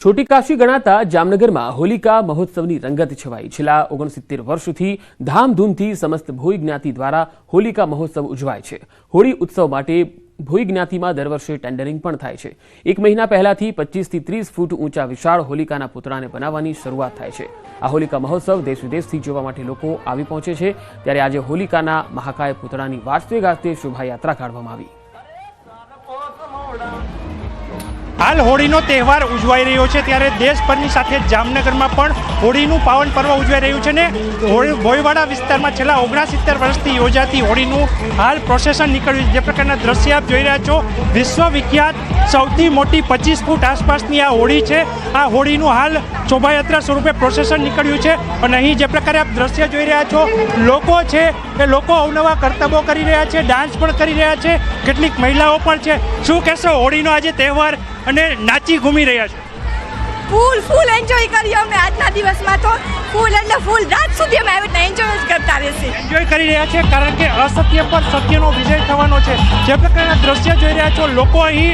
छोटी काशी गणाता जामनगर में होलिका महोत्सव की रंगत छवाई। छेल्ला 69 वर्षोथी धामधूमथी समस्त भोई ज्ञाति द्वारा होलिका महोत्सव उजवाय छे। होली उत्सव माटे भोई ज्ञाति में दर वर्षे टेन्डरिंग पण थाय छे। एक महीना पहलाथी 25 થી 30 फूट ऊंचा विशाल होलिकाना पुतळाने बनाववानी शरूआत थाय छे। आ होलिका महोत्सव देश विदेशथी जोवा माटे लोको आवी पहोंचे छे। त्यारे आज होलिकाना महाकाय पुतळानी वाजते गाजते शोभायात्रा काढवामां आवी। हाल होळीनो तहेवार उजवाई रह्यो छे त्यारे देशभરની સાથે જામનગરમાં પણ હોળીનું પાવન પર્વ ઉજવાઈ રહ્યું છે ને ભોયવાડા વિસ્તારમાં છેલ્લા 69 વર્ષથી યોજાતી હોળીનું હાલ પ્રોસેસન નીકળ્યું છે। જે પ્રકારના દ્રશ્ય આપ જોઈ રહ્યા છો, વિશ્વવિખ્યાત સૌથી મોટી 25 ફૂટ આસપાસની આ હોળી છે। આ હોળીનું હાલ શોભાયાત્રા સ્વરૂપે પ્રોસેસન નીકળ્યું છે અને અહીં જે પ્રકારે આપ દ્રશ્ય જોઈ રહ્યા છો, લોકો છે એ લોકો અવનવા કરતબો કરી રહ્યા છે, ડાન્સ પણ કરી રહ્યા છે, કેટલીક મહિલાઓ પણ છે। શું કહેશો હોળીનો આજે તહેવાર અને નાચી ઘૂમી રહ્યા છે? ફૂલ એન્જોય કરી અમે આજના દિવસમાં તો ફૂલ એટલે ફૂલ રાત સુધી અમે આવી રીતે એન્જોય જ કરતા રહેશે। એન્જોય કરી રહ્યા છે કારણ કે અસત્ય પર સત્યનો વિજય થવાનો છે। જે પ્રકારના દ્રશ્ય જોઈ રહ્યા છો, લોકો અહીં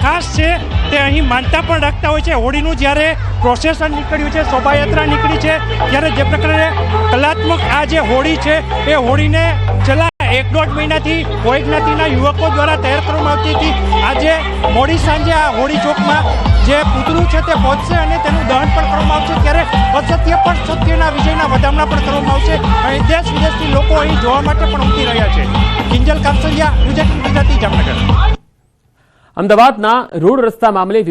ખાસ છે તે અહીં માનતા પણ રાખતા હોય છે। હોળીનું જ્યારે પ્રોસેસન નીકળ્યું છે, શોભાયાત્રા નીકળી છે, ત્યારે જે પ્રકારે કલાત્મક આ જે હોળી છે એ હોળીને છેલ્લા 1-1.5 મહિનાથી ભોઈ જ્ઞાતિના યુવકો દ્વારા તૈયાર કરવામાં આવતી હતી। આજે મોડી સાંજે આ હોળી ચોકમાં જે પૂતળું છે તે પહોંચશે અને તેનું દહન પણ કરવામાં આવશે। ત્યારે અસત્ય પર સત્યના વિજયના વધામણા પણ કરવામાં આવશે અને દેશ વિદેશથી લોકો અહીં જોવા માટે પણ ઉમટી રહ્યા છે। કિંજલ કાપસલિયા, ગુજરાતી, જામનગર। अमदावादना रोड रस्ता मामले